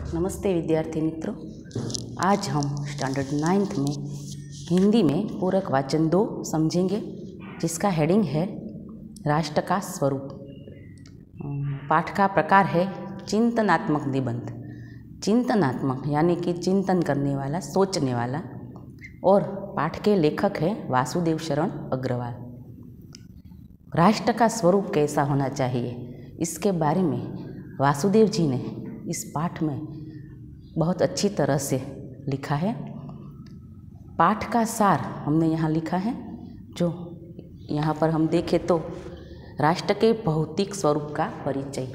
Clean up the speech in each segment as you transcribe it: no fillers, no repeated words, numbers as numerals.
नमस्ते विद्यार्थी मित्रों, आज हम स्टैंडर्ड 9th में हिंदी में पूरक वाचन 2 समझेंगे, जिसका हेडिंग है राष्ट्र का स्वरूप। पाठ का प्रकार है चिंतनात्मक निबंध। चिंतनात्मक यानी कि चिंतन करने वाला, सोचने वाला। और पाठ के लेखक है वासुदेव शरण अग्रवाल। राष्ट्र का स्वरूप कैसा होना चाहिए, इसके बारे में वासुदेव जी ने इस पाठ में बहुत अच्छी तरह से लिखा है। पाठ का सार हमने यहाँ लिखा है, जो यहाँ पर हम देखें तो राष्ट्र के भौतिक स्वरूप का परिचय।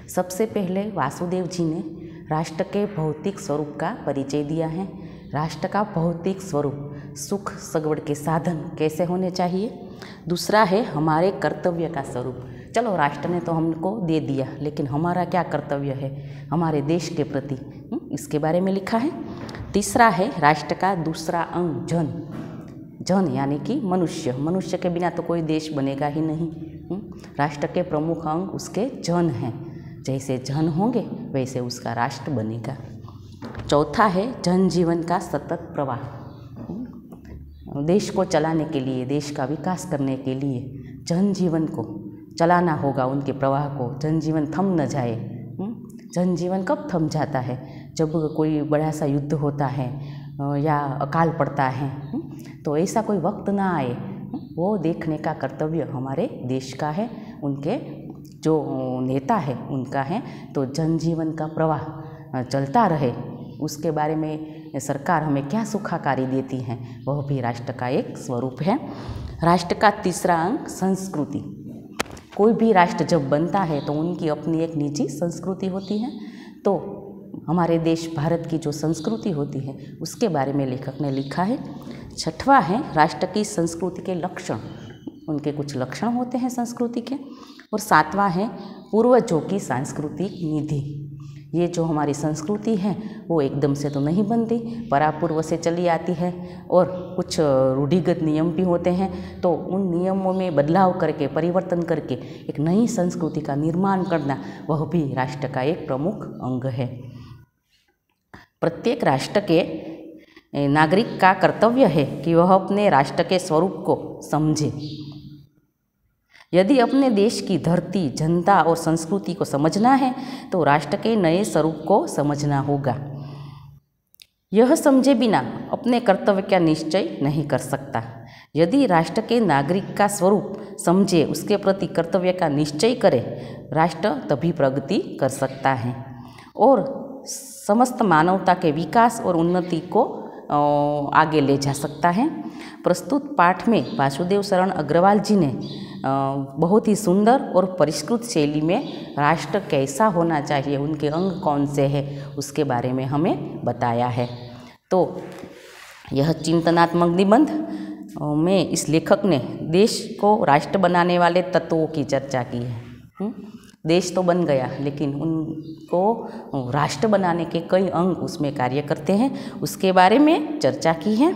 सबसे पहले वासुदेव जी ने राष्ट्र के भौतिक स्वरूप का परिचय दिया है। राष्ट्र का भौतिक स्वरूप सुख सगवड़ के साधन कैसे होने चाहिए। दूसरा है हमारे कर्तव्य का स्वरूप। चलो, राष्ट्र ने तो हमको दे दिया, लेकिन हमारा क्या कर्तव्य है हमारे देश के प्रति, इसके बारे में लिखा है। तीसरा है राष्ट्र का दूसरा अंग जन। जन यानी कि मनुष्य। मनुष्य के बिना तो कोई देश बनेगा ही नहीं। राष्ट्र के प्रमुख अंग उसके जन हैं। जैसे जन होंगे वैसे उसका राष्ट्र बनेगा। चौथा है जनजीवन का सतत प्रवाह। देश को चलाने के लिए, देश का विकास करने के लिए जनजीवन को चलाना होगा, उनके प्रवाह को। जनजीवन थम न जाए। जनजीवन कब थम जाता है? जब कोई बड़ा सा युद्ध होता है या अकाल पड़ता है, तो ऐसा कोई वक्त ना आए, वो देखने का कर्तव्य हमारे देश का है, उनके जो नेता है उनका है। तो जनजीवन का प्रवाह चलता रहे, उसके बारे में सरकार हमें क्या सुखाकारी देती है, वह भी राष्ट्र का एक स्वरूप है। राष्ट्र का तीसरा अंग संस्कृति। कोई भी राष्ट्र जब बनता है तो उनकी अपनी एक निजी संस्कृति होती है। तो हमारे देश भारत की जो संस्कृति होती है उसके बारे में लेखक ने लिखा है। छठवां है राष्ट्र की संस्कृति के लक्षण। उनके कुछ लक्षण होते हैं संस्कृति के। और सातवां है पूर्वजों की सांस्कृतिक निधि। ये जो हमारी संस्कृति है वो एकदम से तो नहीं बनती, परापूर्व से चली आती है, और कुछ रूढ़िगत नियम भी होते हैं। तो उन नियमों में बदलाव करके, परिवर्तन करके एक नई संस्कृति का निर्माण करना, वह भी राष्ट्र का एक प्रमुख अंग है। प्रत्येक राष्ट्र के नागरिक का कर्तव्य है कि वह अपने राष्ट्र के स्वरूप को समझे। यदि अपने देश की धरती, जनता और संस्कृति को समझना है तो राष्ट्र के नए स्वरूप को समझना होगा। यह समझे बिना अपने कर्तव्य का निश्चय नहीं कर सकता। यदि राष्ट्र के नागरिक का स्वरूप समझे, उसके प्रति कर्तव्य का निश्चय करे, राष्ट्र तभी प्रगति कर सकता है और समस्त मानवता के विकास और उन्नति को आगे ले जा सकता है। प्रस्तुत पाठ में वासुदेव शरण अग्रवाल जी ने बहुत ही सुंदर और परिष्कृत शैली में राष्ट्र कैसा होना चाहिए, उनके अंग कौन से हैं, उसके बारे में हमें बताया है। तो यह चिंतनात्मक निबंध में इस लेखक ने देश को राष्ट्र बनाने वाले तत्वों की चर्चा की है। देश तो बन गया, लेकिन उनको राष्ट्र बनाने के कई अंग उसमें कार्य करते हैं, उसके बारे में चर्चा की है।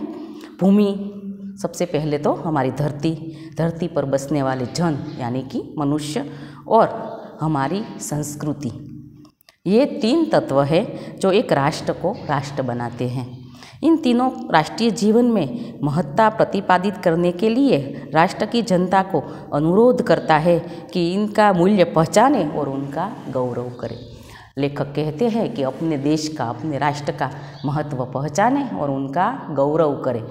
भूमि, सबसे पहले तो हमारी धरती पर बसने वाले जन यानी कि मनुष्य, और हमारी संस्कृति, ये 3 तत्व है जो एक राष्ट्र को राष्ट्र बनाते हैं। इन तीनों राष्ट्रीय जीवन में महत्ता प्रतिपादित करने के लिए राष्ट्र की जनता को अनुरोध करता है कि इनका मूल्य पहचाने और उनका गौरव करे। लेखक कहते हैं कि अपने देश का, अपने राष्ट्र का महत्व पहचाने और उनका गौरव करे।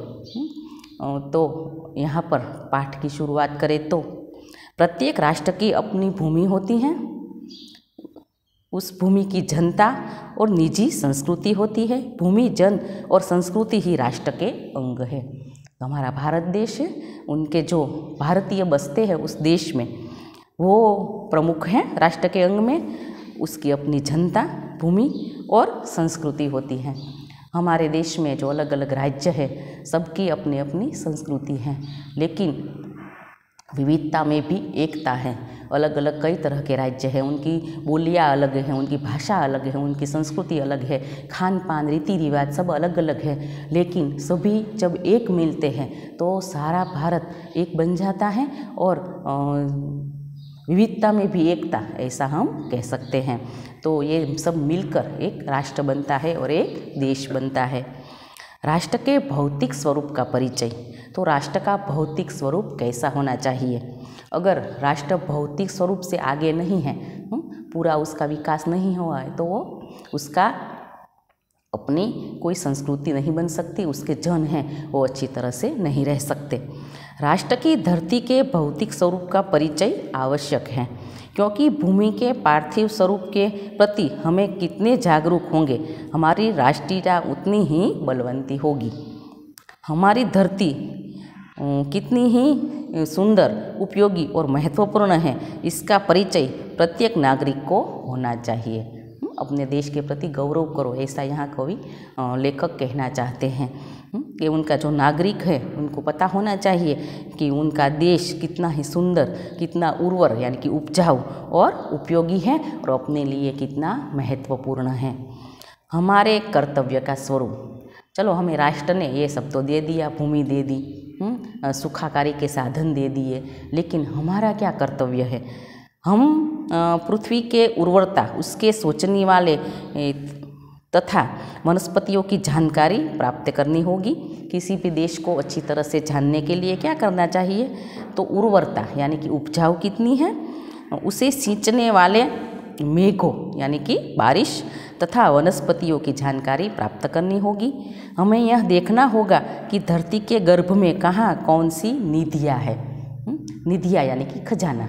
तो यहाँ पर पाठ की शुरुआत करें तो प्रत्येक राष्ट्र की अपनी भूमि होती है, उस भूमि की जनता और निजी संस्कृति होती है। भूमि, जन और संस्कृति ही राष्ट्र के अंग है। तो हमारा भारत देश है, उनके जो भारतीय बसते हैं उस देश में, वो प्रमुख हैं राष्ट्र के अंग में। उसकी अपनी जनता, भूमि और संस्कृति होती है। हमारे देश में जो अलग अलग राज्य है, सबकी अपनी अपनी संस्कृति है, लेकिन विविधता में भी एकता है। अलग अलग कई तरह के राज्य हैं, उनकी बोलियाँ अलग हैं, उनकी भाषा अलग है, उनकी संस्कृति अलग है, खान पान, रीति रिवाज सब अलग अलग है। लेकिन सभी जब एक मिलते हैं तो सारा भारत एक बन जाता है और विविधता में भी एकता, ऐसा हम कह सकते हैं। तो ये सब मिलकर एक राष्ट्र बनता है और एक देश बनता है। राष्ट्र के भौतिक स्वरूप का परिचय। तो राष्ट्र का भौतिक स्वरूप कैसा होना चाहिए? अगर राष्ट्र भौतिक स्वरूप से आगे नहीं है, पूरा उसका विकास नहीं हुआ है, तो वो उसका अपनी कोई संस्कृति नहीं बन सकती, उसके जन हैं वो अच्छी तरह से नहीं रह सकते। राष्ट्र की धरती के भौतिक स्वरूप का परिचय आवश्यक है, क्योंकि भूमि के पार्थिव स्वरूप के प्रति हमें कितने जागरूक होंगे, हमारी राष्ट्रीयता उतनी ही बलवंती होगी। हमारी धरती कितनी ही सुंदर, उपयोगी और महत्वपूर्ण है, इसका परिचय प्रत्येक नागरिक को होना चाहिए। अपने देश के प्रति गौरव करो, ऐसा यहाँ कवि लेखक कहना चाहते हैं कि उनका जो नागरिक है उनको पता होना चाहिए कि उनका देश कितना ही सुंदर, कितना उर्वर यानी कि उपजाऊ और उपयोगी है और अपने लिए कितना महत्वपूर्ण है। हमारे कर्तव्य का स्वरूप। चलो, हमें राष्ट्र ने ये सब तो दे दिया, भूमि दे दी, सुखाकारी के साधन दे दिए, लेकिन हमारा क्या कर्तव्य है? हम पृथ्वी के उर्वरता, उसके सोचने वाले तथा वनस्पतियों की जानकारी प्राप्त करनी होगी। किसी भी देश को अच्छी तरह से जानने के लिए क्या करना चाहिए? तो उर्वरता यानी कि उपजाऊ कितनी है, उसे सींचने वाले मेघों यानी कि बारिश तथा वनस्पतियों की जानकारी प्राप्त करनी होगी। हमें यह देखना होगा कि धरती के गर्भ में कहाँ कौन सी निधियाँ है। निधियाँ यानी कि खजाना,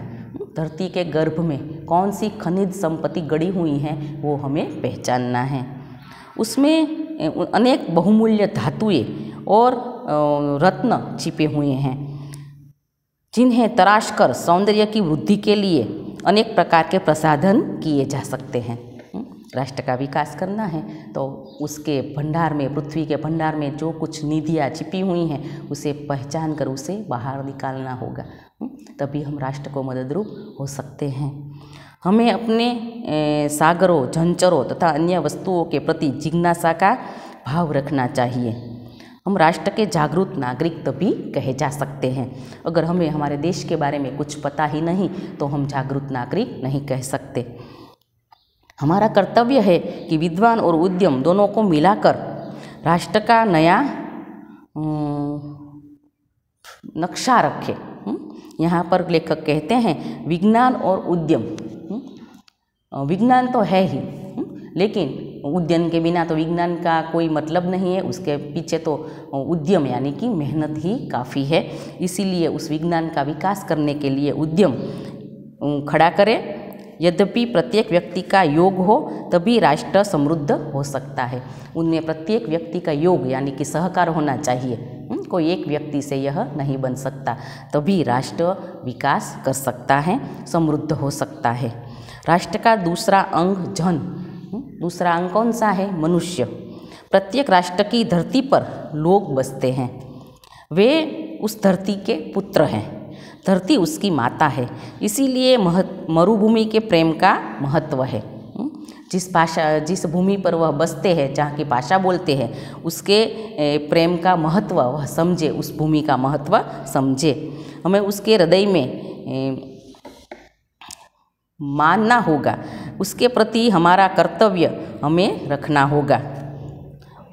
धरती के गर्भ में कौन सी खनिज संपत्ति गड़ी हुई हैं वो हमें पहचानना है। उसमें अनेक बहुमूल्य धातुएं और रत्न छिपे हुए हैं, जिन्हें तराश कर सौंदर्य की वृद्धि के लिए अनेक प्रकार के प्रसाधन किए जा सकते हैं। राष्ट्र का विकास करना है तो उसके भंडार में, पृथ्वी के भंडार में जो कुछ निधियाँ छिपी हुई हैं उसे पहचान कर उसे बाहर निकालना होगा, तभी हम राष्ट्र को मददरूप हो सकते हैं। हमें अपने सागरों, झंझरों तथा अन्य वस्तुओं के प्रति जिज्ञासा का भाव रखना चाहिए। हम राष्ट्र के जागरूक नागरिक तभी कहे जा सकते हैं। अगर हमें हमारे देश के बारे में कुछ पता ही नहीं तो हम जागरूक नागरिक नहीं कह सकते। हमारा कर्तव्य है कि विद्वान और उद्यम दोनों को मिलाकर राष्ट्र का नया नक्शा रखें। यहाँ पर लेखक कहते हैं विज्ञान और उद्यम। विज्ञान तो है ही, लेकिन उद्यम के बिना तो विज्ञान का कोई मतलब नहीं है, उसके पीछे तो उद्यम यानी कि मेहनत ही काफ़ी है। इसीलिए उस विज्ञान का विकास करने के लिए उद्यम खड़ा करें। यद्यपि प्रत्येक व्यक्ति का योग हो तभी राष्ट्र समृद्ध हो सकता है। उनमें प्रत्येक व्यक्ति का योग यानी कि सहकार होना चाहिए। कोई एक व्यक्ति से यह नहीं बन सकता, तभी राष्ट्र विकास कर सकता है, समृद्ध हो सकता है। राष्ट्र का दूसरा अंग जन। दूसरा अंग कौन सा है? मनुष्य। प्रत्येक राष्ट्र की धरती पर लोग बसते हैं, वे उस धरती के पुत्र हैं, धरती उसकी माता है। इसीलिए मरुभूमि के प्रेम का महत्व है। जिस भूमि पर वह बसते हैं, जहाँ की भाषा बोलते हैं, उसके प्रेम का महत्व वह समझे, उस भूमि का महत्व समझे। हमें उसके हृदय में मानना होगा, उसके प्रति हमारा कर्तव्य हमें रखना होगा।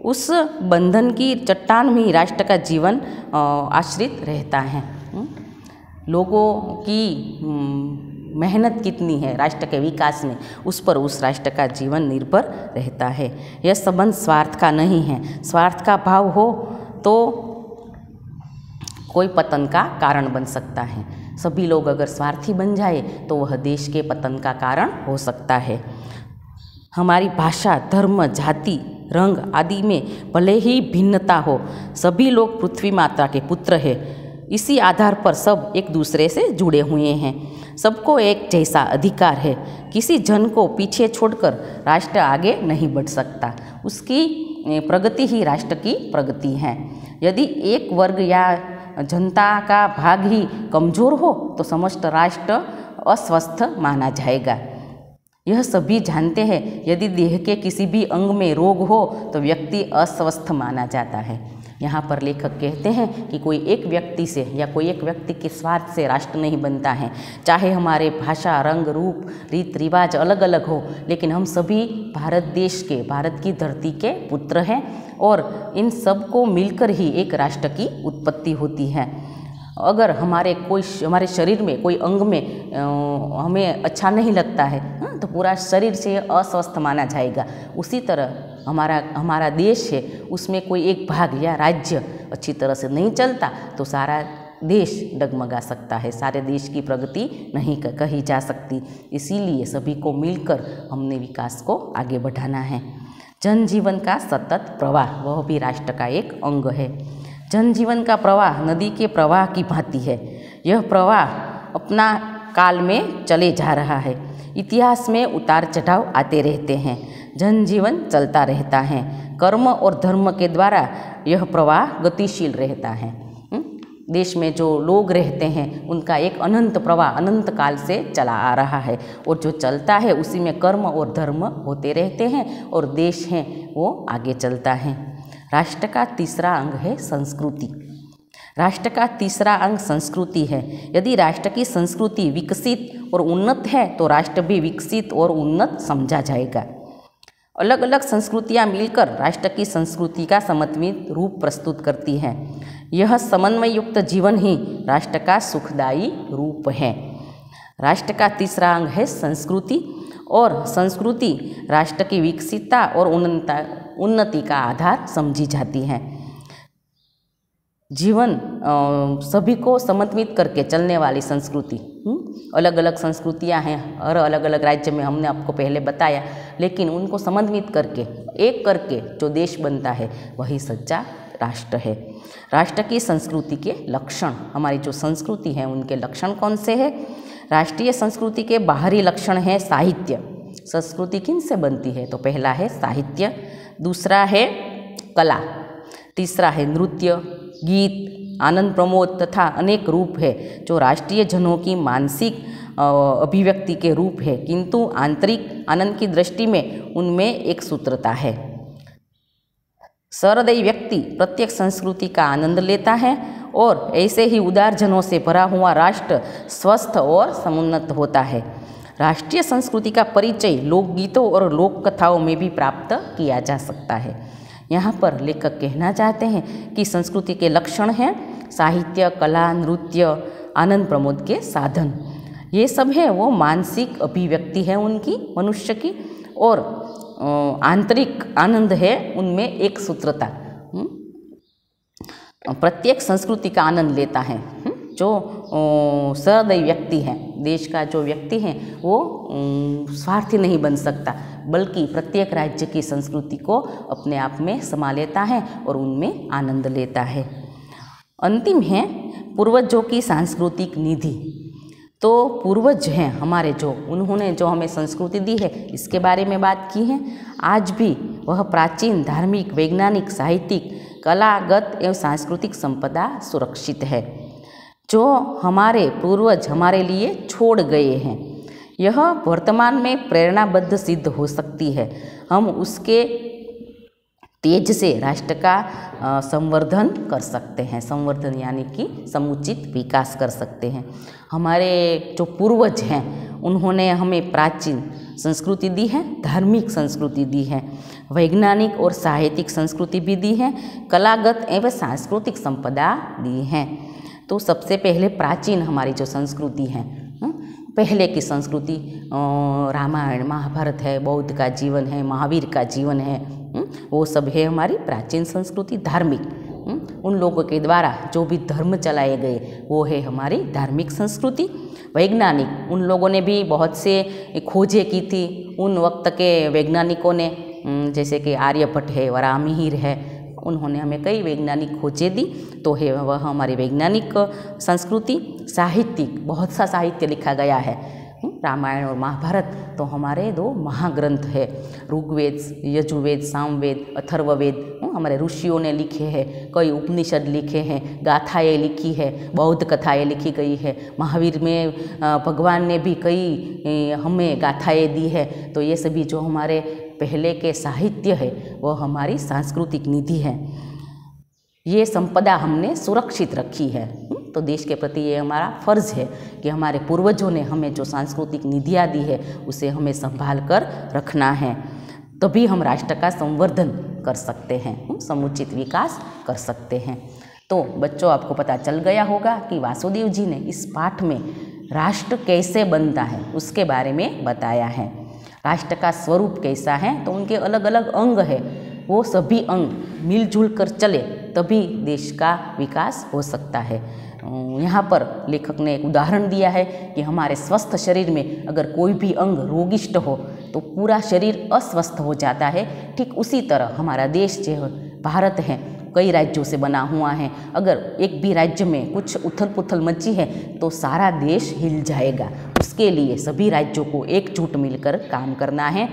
उस बंधन की चट्टान में राष्ट्र का जीवन आश्रित रहता है। लोगों की मेहनत कितनी है राष्ट्र के विकास में, उस पर उस राष्ट्र का जीवन निर्भर रहता है। यह संबंध स्वार्थ का नहीं है। स्वार्थ का भाव हो तो कोई पतन का कारण बन सकता है। सभी लोग अगर स्वार्थी बन जाए तो वह देश के पतन का कारण हो सकता है। हमारी भाषा, धर्म, जाति, रंग आदि में भले ही भिन्नता हो, सभी लोग पृथ्वी माता के पुत्र हैं। इसी आधार पर सब एक दूसरे से जुड़े हुए हैं। सबको एक जैसा अधिकार है। किसी जन को पीछे छोड़कर राष्ट्र आगे नहीं बढ़ सकता। उसकी प्रगति ही राष्ट्र की प्रगति है। यदि एक वर्ग या जनता का भाग ही कमज़ोर हो तो समस्त राष्ट्र अस्वस्थ माना जाएगा। यह सभी जानते हैं। यदि देह के किसी भी अंग में रोग हो तो व्यक्ति अस्वस्थ माना जाता है। यहाँ पर लेखक कहते हैं कि कोई एक व्यक्ति से या कोई एक व्यक्ति के स्वार्थ से राष्ट्र नहीं बनता है। चाहे हमारे भाषा, रंग, रूप, रीत रिवाज अलग अलग हो, लेकिन हम सभी भारत देश के, भारत की धरती के पुत्र हैं और इन सब को मिलकर ही एक राष्ट्र की उत्पत्ति होती है। अगर हमारे शरीर में कोई अंग में हमें अच्छा नहीं लगता है तो पूरा शरीर से अस्वस्थ माना जाएगा। उसी तरह हमारा देश है, उसमें कोई एक भाग या राज्य अच्छी तरह से नहीं चलता तो सारा देश डगमगा सकता है, सारे देश की प्रगति नहीं कही जा सकती। इसीलिए सभी को मिलकर हमने विकास को आगे बढ़ाना है। जनजीवन का सतत प्रवाह, वह भी राष्ट्र का एक अंग है। जनजीवन का प्रवाह नदी के प्रवाह की भांति है। यह प्रवाह अपना काल में चले जा रहा है। इतिहास में उतार चढ़ाव आते रहते हैं। जनजीवन चलता रहता है। कर्म और धर्म के द्वारा यह प्रवाह गतिशील रहता है। देश में जो लोग रहते हैं उनका एक अनंत प्रवाह अनंत काल से चला आ रहा है और जो चलता है उसी में कर्म और धर्म होते रहते हैं और देश है वो आगे चलता है। राष्ट्र का तीसरा अंग है संस्कृति। राष्ट्र का तीसरा अंग संस्कृति है। यदि राष्ट्र की संस्कृति विकसित और उन्नत है तो राष्ट्र भी विकसित और उन्नत समझा जाएगा। अलग अलग संस्कृतियां मिलकर राष्ट्र की संस्कृति का समन्वित रूप प्रस्तुत करती हैं। यह समन्वय युक्त जीवन ही राष्ट्र का सुखदायी रूप है। राष्ट्र का तीसरा अंग है संस्कृति और संस्कृति राष्ट्र की विकसितता और उन्नति का आधार समझी जाती है। जीवन सभी को समन्वित करके चलने वाली संस्कृति। अलग अलग संस्कृतियां हैं और अलग अलग राज्य में, हमने आपको पहले बताया, लेकिन उनको समन्वित करके एक करके जो देश बनता है वही सच्चा राष्ट्र है। राष्ट्र की संस्कृति के लक्षण, हमारी जो संस्कृति है उनके लक्षण कौन से हैं? राष्ट्रीय संस्कृति के बाहरी लक्षण है साहित्य। संस्कृति किन से बनती है? तो पहला है साहित्य, दूसरा है कला, तीसरा है नृत्य, गीत, आनंद प्रमोद तथा अनेक रूप है जो राष्ट्रीय जनों की मानसिक अभिव्यक्ति के रूप है, किंतु आंतरिक आनंद की दृष्टि में उनमें एक सूत्रता है। सहृदयी व्यक्ति प्रत्येक संस्कृति का आनंद लेता है और ऐसे ही उदार जनों से भरा हुआ राष्ट्र स्वस्थ और समुन्नत होता है। राष्ट्रीय संस्कृति का परिचय लोकगीतों और लोक कथाओं में भी प्राप्त किया जा सकता है। यहाँ पर लेखक कहना चाहते हैं कि संस्कृति के लक्षण हैं साहित्य, कला, नृत्य, आनंद प्रमोद के साधन। ये सब है वो मानसिक अभिव्यक्ति है उनकी, मनुष्य की, और आंतरिक आनंद है उनमें एक सूत्रता। प्रत्येक संस्कृति का आनंद लेता है जो सहृदयी व्यक्ति है। देश का जो व्यक्ति है वो स्वार्थी नहीं बन सकता, बल्कि प्रत्येक राज्य की संस्कृति को अपने आप में समा लेता है और उनमें आनंद लेता है। अंतिम है पूर्वजों की सांस्कृतिक निधि। तो पूर्वज हैं हमारे, जो उन्होंने जो हमें संस्कृति दी है इसके बारे में बात की है। आज भी वह प्राचीन धार्मिक, वैज्ञानिक, साहित्यिक, कलागत एवं सांस्कृतिक संपदा सुरक्षित है जो हमारे पूर्वज हमारे लिए छोड़ गए हैं। यह वर्तमान में प्रेरणाबद्ध सिद्ध हो सकती है। हम उसके तेज से राष्ट्र का संवर्धन कर सकते हैं। संवर्धन यानी कि समुचित विकास कर सकते हैं। हमारे जो पूर्वज हैं उन्होंने हमें प्राचीन संस्कृति दी है, धार्मिक संस्कृति दी है, वैज्ञानिक और साहित्यिक संस्कृति भी दी है, कलागत एवं सांस्कृतिक संपदा दी है। तो सबसे पहले प्राचीन हमारी जो संस्कृति है, पहले की संस्कृति रामायण, महाभारत है, बौद्ध का जीवन है, महावीर का जीवन है, वो सब है हमारी प्राचीन संस्कृति। धार्मिक, उन लोगों के द्वारा जो भी धर्म चलाए गए वो है हमारी धार्मिक संस्कृति। वैज्ञानिक, उन लोगों ने भी बहुत से खोजें की थी। उन वक्त के वैज्ञानिकों ने, जैसे कि आर्यभट्ट है, वराहमिहिर है, उन्होंने हमें कई वैज्ञानिक खोजें दी, तो है वह हमारी वैज्ञानिक संस्कृति। साहित्यिक, बहुत सा साहित्य लिखा गया है। रामायण और महाभारत तो हमारे दो महाग्रंथ है। ऋग्वेद, यजुर्वेद, सामवेद, अथर्ववेद हमारे ऋषियों ने लिखे हैं। कई उपनिषद लिखे हैं, गाथाएँ लिखी है, बौद्ध कथाएँ लिखी गई है। महावीर में भगवान ने भी कई हमें गाथाएँ दी है। तो ये सभी जो हमारे पहले के साहित्य है वो हमारी सांस्कृतिक निधि है। ये संपदा हमने सुरक्षित रखी है। तो देश के प्रति ये हमारा फ़र्ज़ है कि हमारे पूर्वजों ने हमें जो सांस्कृतिक निधियाँ दी है उसे हमें संभाल कर रखना है, तभी हम राष्ट्र का संवर्धन कर सकते हैं, समुचित विकास कर सकते हैं। तो बच्चों, आपको पता चल गया होगा कि वासुदेव जी ने इस पाठ में राष्ट्र कैसे बनता है उसके बारे में बताया है। राष्ट्र का स्वरूप कैसा है, तो उनके अलग अलग अंग है, वो सभी अंग मिलजुल कर चले तभी देश का विकास हो सकता है। यहाँ पर लेखक ने एक उदाहरण दिया है कि हमारे स्वस्थ शरीर में अगर कोई भी अंग रोगिष्ट हो तो पूरा शरीर अस्वस्थ हो जाता है। ठीक उसी तरह हमारा देश जो भारत है कई राज्यों से बना हुआ है। अगर एक भी राज्य में कुछ उथल पुथल मची है तो सारा देश हिल जाएगा। उसके लिए सभी राज्यों को एकजुट मिलकर काम करना है,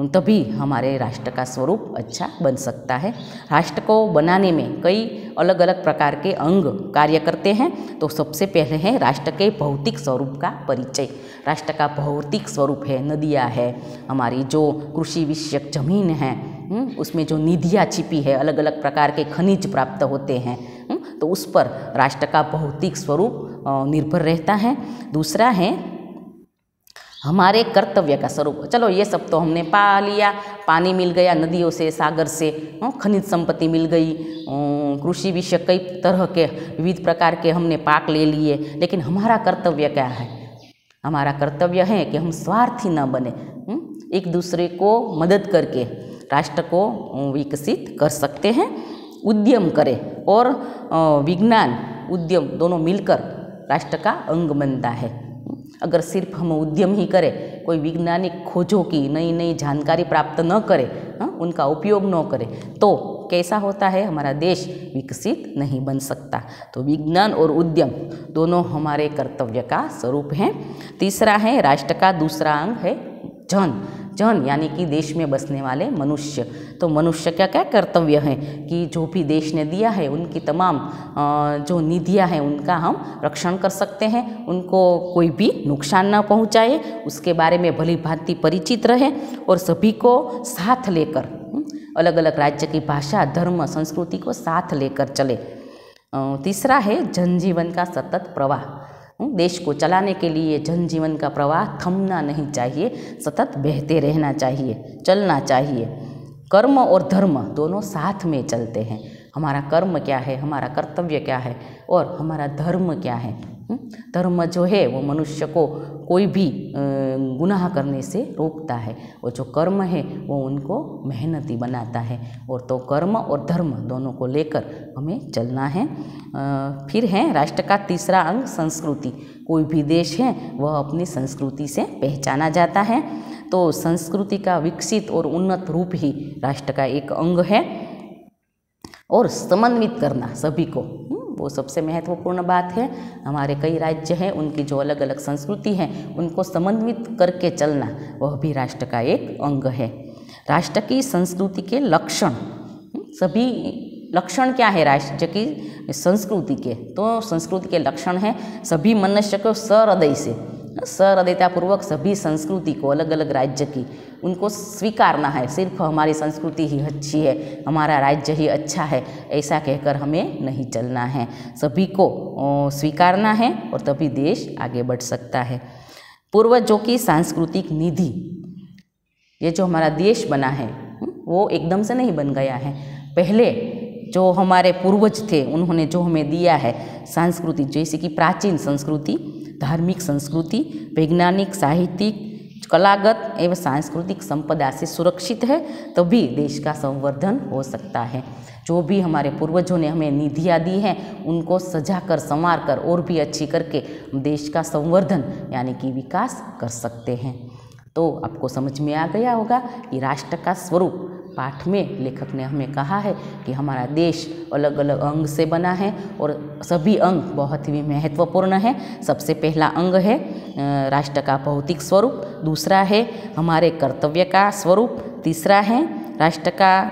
तभी हमारे राष्ट्र का स्वरूप अच्छा बन सकता है। राष्ट्र को बनाने में कई अलग अलग प्रकार के अंग कार्य करते हैं। तो सबसे पहले है राष्ट्र के भौतिक स्वरूप का परिचय। राष्ट्र का भौतिक स्वरूप है नदियाँ है, हमारी जो कृषि विषयक जमीन है, उसमें जो निधियाँ छिपी है, अलग अलग प्रकार के खनिज प्राप्त होते हैं, तो उस पर राष्ट्र का भौतिक स्वरूप निर्भर रहता है। दूसरा है हमारे कर्तव्य का स्वरूप। चलो ये सब तो हमने पा लिया, पानी मिल गया नदियों से, सागर से, खनिज संपत्ति मिल गई, कृषि विषय कई तरह के विविध प्रकार के हमने पाक ले लिए, लेकिन हमारा कर्तव्य क्या है? हमारा कर्तव्य है कि हम स्वार्थी न बने, एक दूसरे को मदद करके राष्ट्र को विकसित कर सकते हैं। उद्यम करें और विज्ञान उद्यम दोनों मिलकर राष्ट्र का अंग बनता है। अगर सिर्फ हम उद्यम ही करें, कोई वैज्ञानिक खोजों की नई नई जानकारी प्राप्त न करें, उनका उपयोग न करें, तो कैसा होता है, हमारा देश विकसित नहीं बन सकता। तो विज्ञान और उद्यम दोनों हमारे कर्तव्य का स्वरूप हैं। तीसरा है राष्ट्र का दूसरा अंग है जन। जन यानी कि देश में बसने वाले मनुष्य। तो मनुष्य का क्या कर्तव्य है कि जो भी देश ने दिया है उनकी तमाम जो निधियाँ हैं उनका हम रक्षण कर सकते हैं, उनको कोई भी नुकसान न पहुंचाए, उसके बारे में भली भांति परिचित रहे और सभी को साथ लेकर, अलग अलग राज्य की भाषा, धर्म, संस्कृति को साथ लेकर चले। तीसरा है जनजीवन का सतत प्रवाह। देश को चलाने के लिए जनजीवन का प्रवाह थमना नहीं चाहिए, सतत बहते रहना चाहिए, चलना चाहिए। कर्म और धर्म दोनों साथ में चलते हैं। हमारा कर्म क्या है, हमारा कर्तव्य क्या है और हमारा धर्म क्या है। धर्म जो है वो मनुष्य को कोई भी गुनाह करने से रोकता है, और जो कर्म है वो उनको मेहनती बनाता है। और तो कर्म और धर्म दोनों को लेकर हमें चलना है। फिर है राष्ट्र का तीसरा अंग संस्कृति। कोई भी देश है वह अपनी संस्कृति से पहचाना जाता है। तो संस्कृति का विकसित और उन्नत रूप ही राष्ट्र का एक अंग है। और समन्वित करना सभी को, वो सबसे महत्वपूर्ण बात है। हमारे कई राज्य हैं, उनकी जो अलग अलग संस्कृति है उनको समन्वित करके चलना, वह भी राष्ट्र का एक अंग है। राष्ट्र की संस्कृति के लक्षण, सभी लक्षण क्या है राष्ट्र की संस्कृति के? तो संस्कृति के लक्षण हैं सभी मनुष्य को सहृदय से, सहृदयतापूर्वक सभी संस्कृति को, अलग अलग राज्य की, उनको स्वीकारना है। सिर्फ हमारी संस्कृति ही अच्छी है, हमारा राज्य ही अच्छा है, ऐसा कहकर हमें नहीं चलना है। सभी को स्वीकारना है और तभी देश आगे बढ़ सकता है। पूर्वजों की सांस्कृतिक निधि, ये जो हमारा देश बना है वो एकदम से नहीं बन गया है। पहले जो हमारे पूर्वज थे उन्होंने जो हमें दिया है संस्कृति, जैसे कि प्राचीन संस्कृति, धार्मिक संस्कृति, वैज्ञानिक, साहित्यिक, कलागत एवं सांस्कृतिक संपदा से सुरक्षित है, तभी देश का संवर्धन हो सकता है। जो भी हमारे पूर्वजों ने हमें निधियाँ दी हैं उनको सजा कर, संवार कर और भी अच्छी करके देश का संवर्धन यानी कि विकास कर सकते हैं। तो आपको समझ में आ गया होगा कि राष्ट्र का स्वरूप पाठ में लेखक ने हमें कहा है कि हमारा देश अलग अलग अंग से बना है और सभी अंग बहुत ही महत्वपूर्ण है। सबसे पहला अंग है राष्ट्र का भौतिक स्वरूप, दूसरा है हमारे कर्तव्य का स्वरूप, तीसरा है राष्ट्र का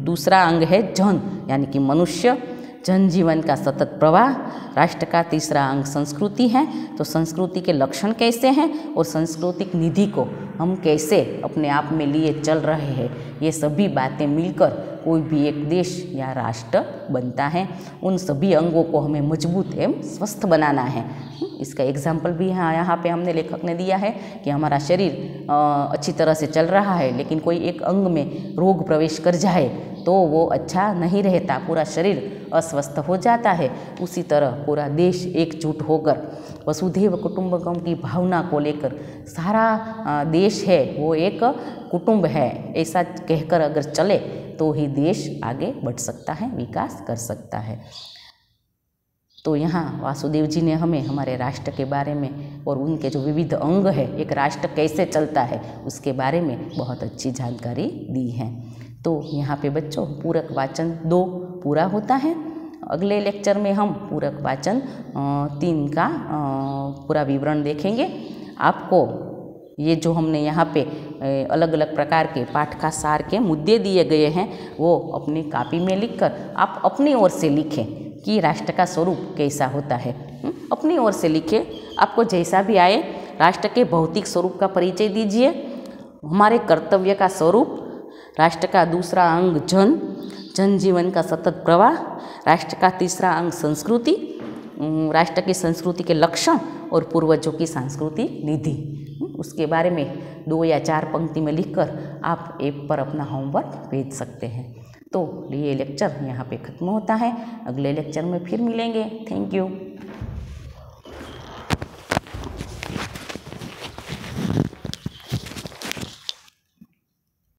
दूसरा अंग है जन यानी कि मनुष्य, जनजीवन का सतत प्रवाह। राष्ट्र का तीसरा अंग संस्कृति है। तो संस्कृति के लक्षण कैसे हैं और सांस्कृतिक निधि को हम कैसे अपने आप में लिए चल रहे हैं, ये सभी बातें मिलकर कोई भी एक देश या राष्ट्र बनता है। उन सभी अंगों को हमें मजबूत एवं स्वस्थ बनाना है। इसका एग्जाम्पल भी यहाँ पे हमने लेखक ने दिया है कि हमारा शरीर अच्छी तरह से चल रहा है, लेकिन कोई एक अंग में रोग प्रवेश कर जाए तो वो अच्छा नहीं रहता, पूरा शरीर अस्वस्थ हो जाता है। उसी तरह पूरा देश एकजुट होकर वसुधैव कुटुंबकम की भावना को लेकर सारा देश है वो एक कुटुंब है, ऐसा कहकर अगर चले तो ही देश आगे बढ़ सकता है, विकास कर सकता है। तो यहाँ वासुदेव जी ने हमें हमारे राष्ट्र के बारे में और उनके जो विविध अंग है, एक राष्ट्र कैसे चलता है, उसके बारे में बहुत अच्छी जानकारी दी है। तो यहाँ पे बच्चों पूरक वाचन 2 पूरा होता है। अगले लेक्चर में हम पूरक वाचन 3 का पूरा विवरण देखेंगे। आपको ये जो हमने यहाँ पे अलग अलग प्रकार के पाठ का सार के मुद्दे दिए गए हैं वो अपनी कॉपी में लिखकर आप अपनी ओर से लिखें कि राष्ट्र का स्वरूप कैसा होता है। अपनी ओर से लिखें, आपको जैसा भी आए। राष्ट्र के भौतिक स्वरूप का परिचय दीजिए, हमारे कर्तव्य का स्वरूप, राष्ट्र का दूसरा अंग जनजीवन का सतत प्रवाह, राष्ट्र का तीसरा अंग संस्कृति, राष्ट्र की संस्कृति के लक्षण और पूर्वजों की सांस्कृतिक निधि, उसके बारे में 2 या 4 पंक्ति में लिखकर आप ऐप पर अपना होमवर्क भेज सकते हैं। तो ये लेक्चर यहाँ पे ख़त्म होता है। अगले लेक्चर में फिर मिलेंगे। Thank you.